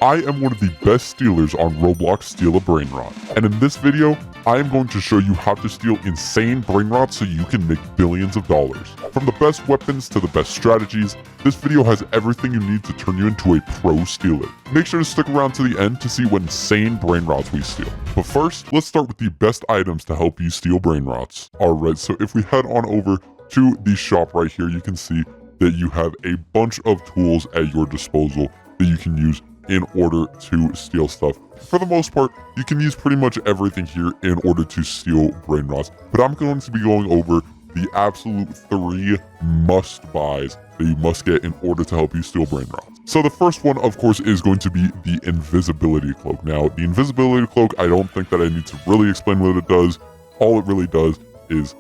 I am one of the best stealers on Roblox Steal a Brainrot, and in this video, I am going to show you how to steal insane Brainrots so you can make billions of dollars. From the best weapons to the best strategies, this video has everything you need to turn you into a pro stealer. Make sure to stick around to the end to see what insane Brainrots we steal. But first, let's start with the best items to help you steal Brainrots. Alright, so if we head on over to the shop right here, you can see that you have a bunch of tools at your disposal that you can use in order to steal stuff. For the most part, you can use pretty much everything here in order to steal Brainrots, but I'm going to be going over the absolute 3 must-buys that you must get in order to help you steal Brainrots. So the first one, of course, is going to be the Invisibility Cloak. Now, the Invisibility Cloak, I don't think that I need to really explain what it does. All it really does is,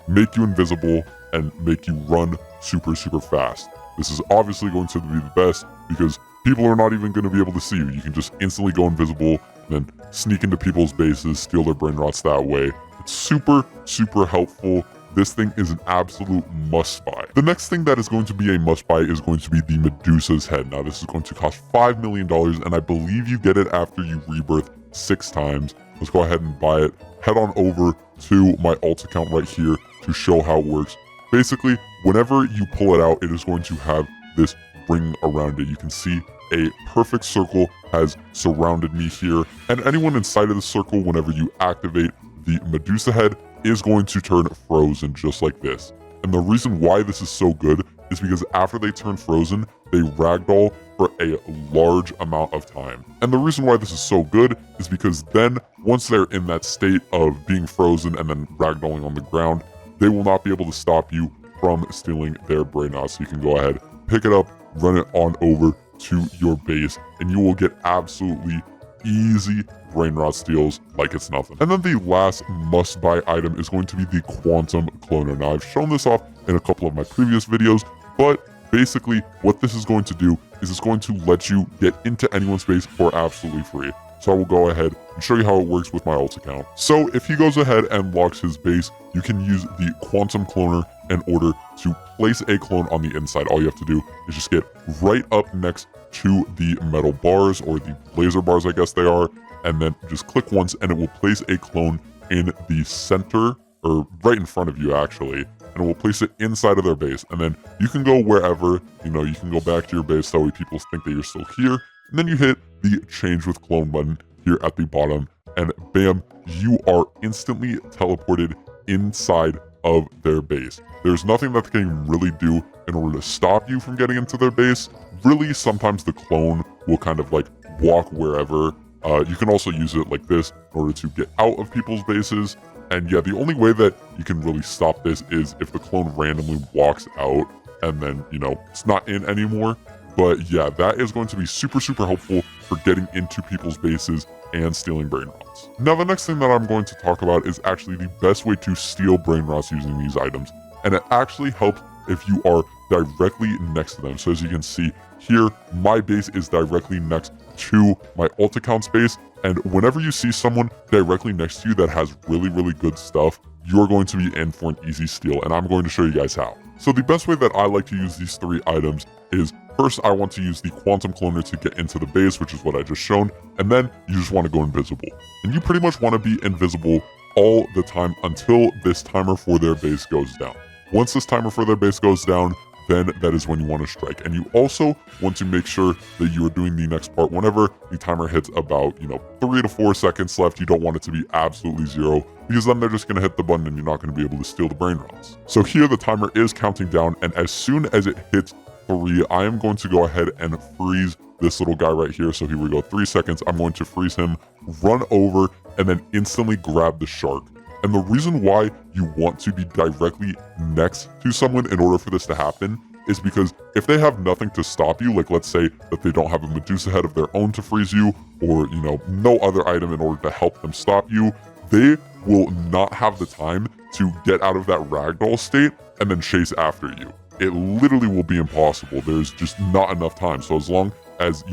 make you invisible and make you run super fast. This is obviously going to be the best because people are not even going to be able to see you. You can just instantly go invisible and then sneak into people's bases, steal their Brainrots that way. It's super helpful. This thing is an absolute must-buy. The next thing that is going to be a must-buy is going to be the Medusa's Head. Now, this is going to cost $5 million, and I believe you get it after you rebirth 6 times. Let's go ahead and buy it. Head on over to my alt account right here to show how it works. Basically, whenever you pull it out, it is going to have this ring around it. You can see a perfect circle has surrounded me here, and anyone inside of the circle, whenever you activate the Medusa Head, is going to turn frozen just like this. And the reason why this is so good is because after they turn frozen, they ragdoll for a large amount of time. And the reason why this is so good is because then once they're in that state of being frozen and then ragdolling on the ground, they will not be able to stop you from stealing their Brainrots. So you can go ahead, pick it up, run it on over to your base, and you will get absolutely easy Brainrot steals like it's nothing. And then the last must-buy item is going to be the Quantum Cloner. Now, I've shown this off in a couple of my previous videos, but basically what this is going to do is it's going to let you get into anyone's base for absolutely free. So I will go ahead and show you how it works with my alt account. So if he goes ahead and locks his base, you can use the Quantum Cloner in order to place a clone on the inside. All you have to do is just get right up next to the metal bars, or the laser bars, I guess they are, and then just click once and it will place a clone in the center, or right in front of you actually, and it will place it inside of their base. And then you can go wherever, you can go back to your base, that way people think that you're still here, and then you hit the change with clone button here at the bottom, and bam, you are instantly teleported inside of their base. There's nothing that they can really do in order to stop you from getting into their base. Really, sometimes the clone will kind of like walk wherever. You can also use it like this in order to get out of people's bases. And yeah, the only way that you can really stop this is if the clone randomly walks out and then, it's not in anymore. But yeah, that is going to be super helpful for getting into people's bases and stealing Brainrots. Now, the next thing that I'm going to talk about is actually the best way to steal Brainrots using these items. And it actually helps if you are directly next to them. So as you can see here, my base is directly next to my alt account's base. And whenever you see someone directly next to you that has really good stuff, you're going to be in for an easy steal. And I'm going to show you guys how. So the best way that I like to use these 3 items is, first, I want to use the Quantum Cloner to get into the base, which is what I just shown, and then you just want to go invisible. And you pretty much want to be invisible all the time until this timer for their base goes down. Once this timer for their base goes down, then that is when you want to strike. And you also want to make sure that you are doing the next part whenever the timer hits about, 3 to 4 seconds left. You don't want it to be absolutely 0, because then they're just going to hit the button and you're not going to be able to steal the Brainrots. So here the timer is counting down, and as soon as it hits 3, I am going to go ahead and freeze this little guy right here. So here we go, 3 seconds. I'm going to freeze him, run over, and then instantly grab the shark. And the reason why you want to be directly next to someone in order for this to happen is because if they have nothing to stop you, like let's say that they don't have a Medusa Head of their own to freeze you, or no other item in order to help them stop you, they will not have the time to get out of that ragdoll state and then chase after you. It literally will be impossible. There's just not enough time. So as long as,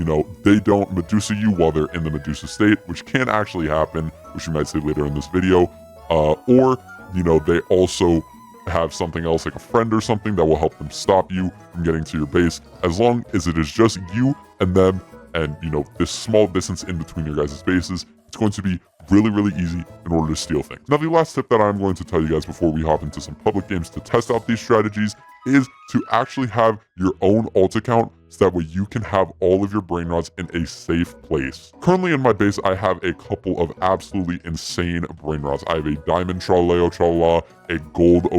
they don't Medusa you while they're in the Medusa state, which can actually happen, which we might see later in this video, or, they also have something else like a friend or something that will help them stop you from getting to your base. As long as it is just you and them, and, this small distance in between your guys' bases, it's going to be really easy in order to steal things. Now, the last tip that I'm going to tell you guys before we hop into some public games to test out these strategies is to actually have your own alt account so that way you can have all of your brain rots in a safe place. Currently in my base, I have a couple of absolutely insane brain rots. I have a diamond traleo trala, a gold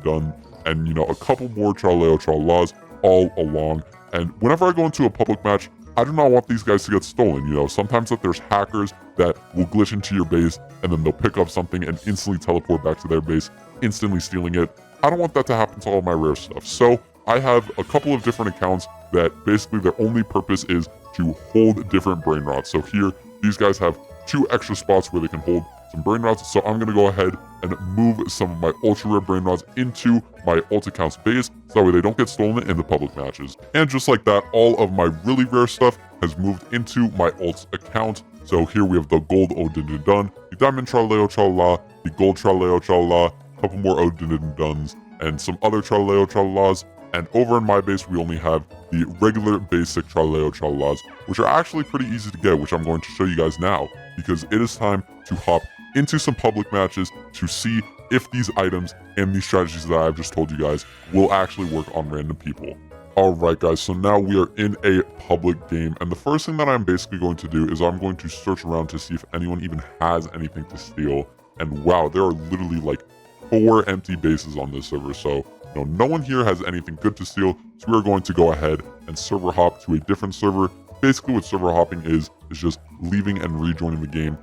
dun, and a couple more traleo tralas all along. And whenever I go into a public match, I do not want these guys to get stolen. Sometimes that there's hackers that will glitch into your base and then they'll pick up something and instantly teleport back to their base, instantly stealing it. I don't want that to happen to all my rare stuff. So I have a couple of different accounts that basically their only purpose is to hold different brain rots. So here, these guys have 2 extra spots where they can hold some brain rots. So I'm going to go ahead and move some of my ultra rare brain rots into my alt account's base so that way they don't get stolen in the public matches. And just like that, all of my really rare stuff has moved into my alt account. So here we have the gold dun, the diamond traleo trala, the gold traleo trala, a couple more duns, and some other traleo tralas. And over in my base, we only have the regular basic traleo tralas, which are actually pretty easy to get, which I'm going to show you guys now, because it is time to hop into some public matches to see if these items and these strategies that I've just told you guys will actually work on random people. Alright guys, so now we are in a public game, and the first thing that I'm basically going to do is I'm going to search around to see if anyone even has anything to steal. And wow, there are literally like 4 empty bases on this server, so no one here has anything good to steal, so we are going to go ahead and server hop to a different server. Basically what server hopping is just leaving and rejoining the game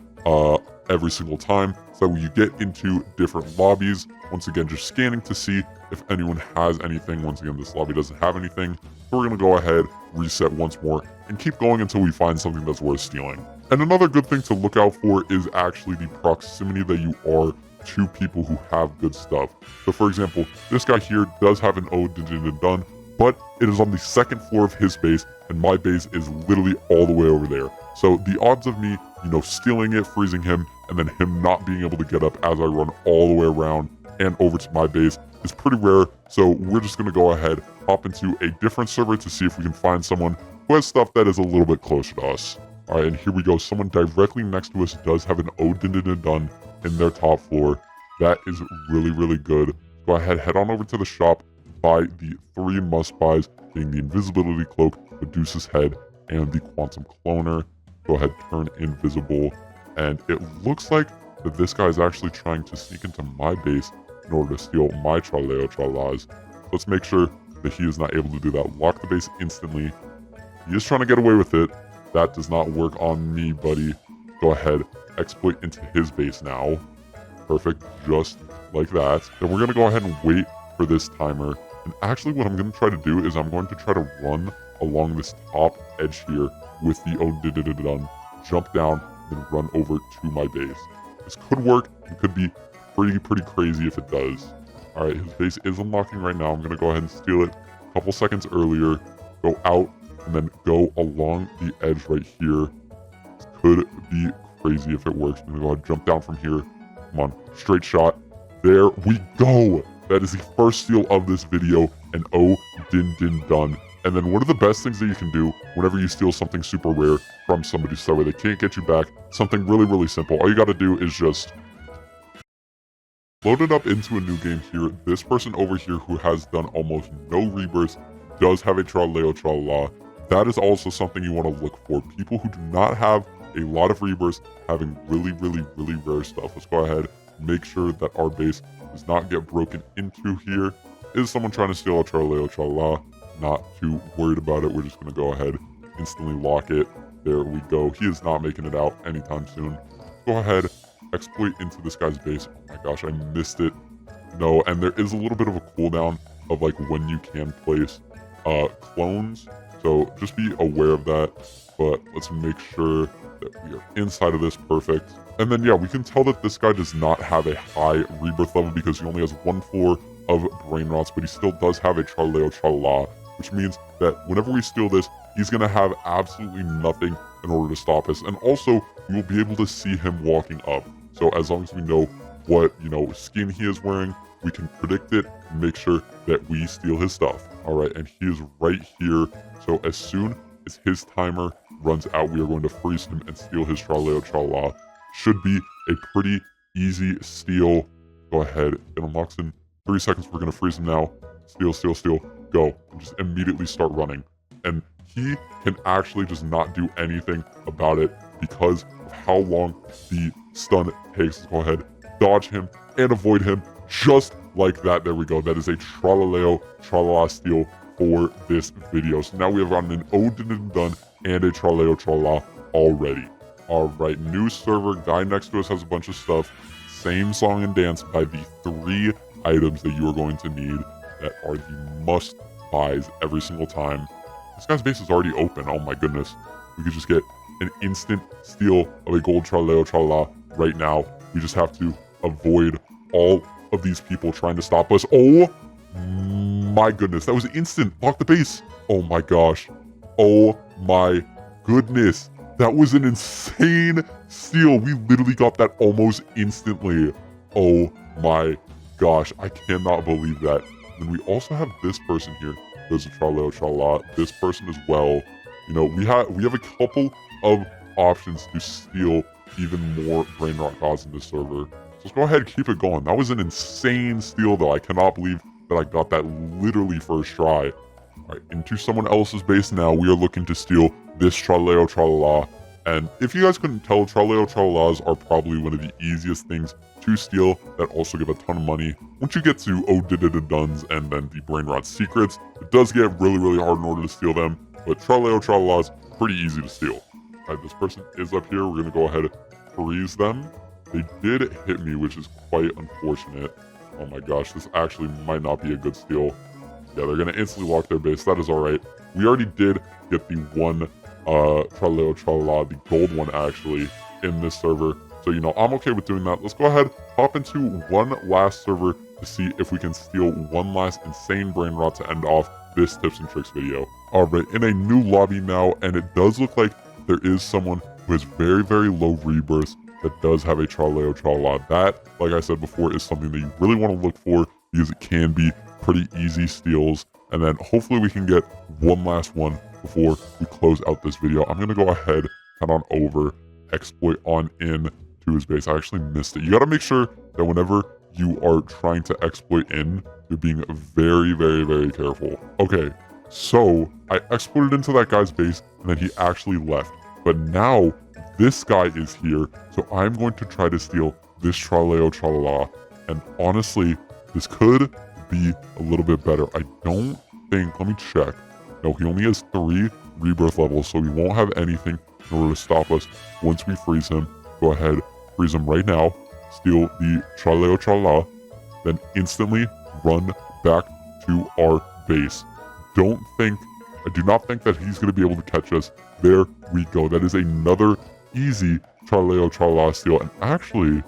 every single time, so when you get into different lobbies, once again just scanning to see if anyone has anything. Once again, this lobby doesn't have anything, so we're going to go ahead, reset once more, and keep going until we find something that's worth stealing. And another good thing to look out for is actually the proximity that you are to people who have good stuff. So for example, this guy here does have an dun, but it is on the 2nd floor of his base, and my base is literally all the way over there. So the odds of me, stealing it, freezing him, and then him not being able to get up as I run all the way around and over to my base is pretty rare. So we're just going to go ahead, hop into a different server to see if we can find someone who has stuff that is a little bit closer to us. Alright, and here we go. Someone directly next to us does have an dun in their top floor. That is really good. Go ahead, head on over to the shop, buy the 3 must-buys, being the Invisibility Cloak, Medusa's Head, and the Quantum Cloner. Go ahead, turn invisible, and it looks like that this guy is actually trying to sneak into my base in order to steal my traleo tralas. Let's make sure that he is not able to do that. Lock the base instantly. He is trying to get away with it. That does not work on me, buddy. Go ahead, exploit into his base now. Perfect, just like that. Then we're going to go ahead and wait for this timer. And actually what I'm going to try to do is I'm going to try to run along this top edge here with the dun, jump down, and run over to my base. This could work. It could be pretty crazy if it does. Alright, his base is unlocking right now. I'm going to go ahead and steal it a couple seconds earlier. Go out, and then go along the edge right here. This could be crazy if it works. I'm going to go ahead and jump down from here. Come on, straight shot. There we go. That is the first steal of this video, and dun. And then one of the best things that you can do whenever you steal something super rare from somebody so that they can't get you back, something really simple. All you got to do is just load it up into a new game here. This person over here who has done almost no rebirths does have a traleo tralala. That is also something you want to look for. People who do not have a lot of rebirths having really rare stuff. Let's go ahead, make sure that our base does not get broken into here. Is someone trying to steal a traleo tralala? Not too worried about it. We're just going to go ahead, instantly lock it. There we go. He is not making it out anytime soon. Go ahead, exploit into this guy's base. Oh my gosh, I missed it. No, and there is a little bit of a cooldown of like when you can place clones. So just be aware of that. But let's make sure that we are inside of this. Perfect. And then yeah, we can tell that this guy does not have a high rebirth level because he only has 1 floor of brain rots, but he still does have a traleo tralala, which means that whenever we steal this, he's going to have absolutely nothing in order to stop us. And also, we will be able to see him walking up. So as long as we know what, skin he is wearing, we can predict it and make sure that we steal his stuff. All right, and he is right here. So as soon as his timer runs out, we are going to freeze him and steal his Traleo Trala. Should be a pretty easy steal. Go ahead. It unlocks in 3 seconds. We're going to freeze him now. Steal, steal, steal. Go. And just immediately start running. And he can actually just not do anything about it because of how long the stun takes. Let's go ahead, dodge him, and avoid him just like that. There we go. That is a Traleo Tralala steal for this video. So now we have gotten an Odin done and a Traleo Tralala already. Alright, new server. Guy next to us has a bunch of stuff. Same song and dance by the 3 items that you are going to need that are the must buys every single time. This guy's base is already open. Oh my goodness. We could just get an instant steal of a gold Traleo Tralala right now. We just have to avoid all of these people trying to stop us. Oh my goodness. That was instant. Lock the base. Oh my gosh. Oh my goodness. That was an insane steal. We literally got that almost instantly. Oh my gosh. I cannot believe that. And we also have this person here. There's a Traleo Tralala. This person as well. You know, we have a couple of options to steal even more Brainrot gods in this server. So let's go ahead and keep it going. That was an insane steal though. I cannot believe that I got that literally first try. Alright, into someone else's base now. We are looking to steal this Traleo Tralala. And if you guys couldn't tell, Traleo Tralalas are probably one of the easiest things to steal that also give a ton of money. Once you get to Odididduns and then the Brainrot secrets, it does get really hard in order to steal them. But Traleo Tralalas, pretty easy to steal. Alright, this person is up here. We're going to go ahead and freeze them. They did hit me, which is quite unfortunate. Oh my gosh, this actually might not be a good steal. Yeah, they're going to instantly lock their base. That is alright. We already did get the one Traleo Tralala, the gold one actually, in this server. So, you know, I'm okay with doing that. Let's go ahead, hop into one last server to see if we can steal one last insane Brainrot to end off this tips and tricks video. Alright, in a new lobby now, and it does look like there is someone who has very low rebirths that does have a Traleo Tralala. That, like I said before, is something that you really want to look for because it can be pretty easy steals. And then hopefully we can get one last one before we close out this video. I'm going to go ahead, head on over, exploit on in to his base. I actually missed it. You got to make sure that whenever you are trying to exploit in, you're being very careful. Okay, so I exploited into that guy's base and then he actually left. But now this guy is here, so I'm going to try to steal this Traleo Tralala. And honestly, this could be a little bit better. I don't think, let me check. No, he only has 3 rebirth levels, so he won't have anything in order to stop us once we freeze him. Go ahead, freeze him right now, steal the Traleo Tralala, then instantly run back to our base. I do not think that he's going to be able to catch us. There we go. That is another easy Traleo Tralala steal. And actually,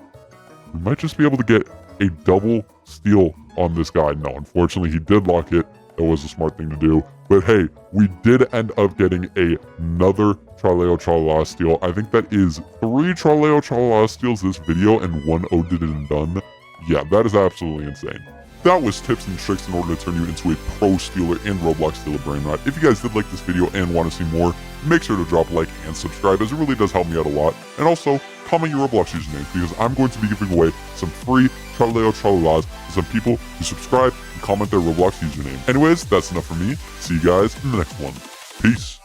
we might just be able to get a double steal on this guy. No, unfortunately, he did lock it. That was a smart thing to do. But hey, we did end up getting another Traleo Tralala steal. I think that is 3 Traleo Tralala steals this video and 1 Odin done. Yeah, that is absolutely insane. That was tips and tricks in order to turn you into a pro stealer in Roblox Steal a Brainrot. If you guys did like this video and want to see more, make sure to drop a like and subscribe, as it really does help me out a lot. And also, comment your Roblox username, because I'm going to be giving away some free Traleo Tralalas to some people who subscribe and comment their Roblox username. Anyways, that's enough for me. See you guys in the next one. Peace.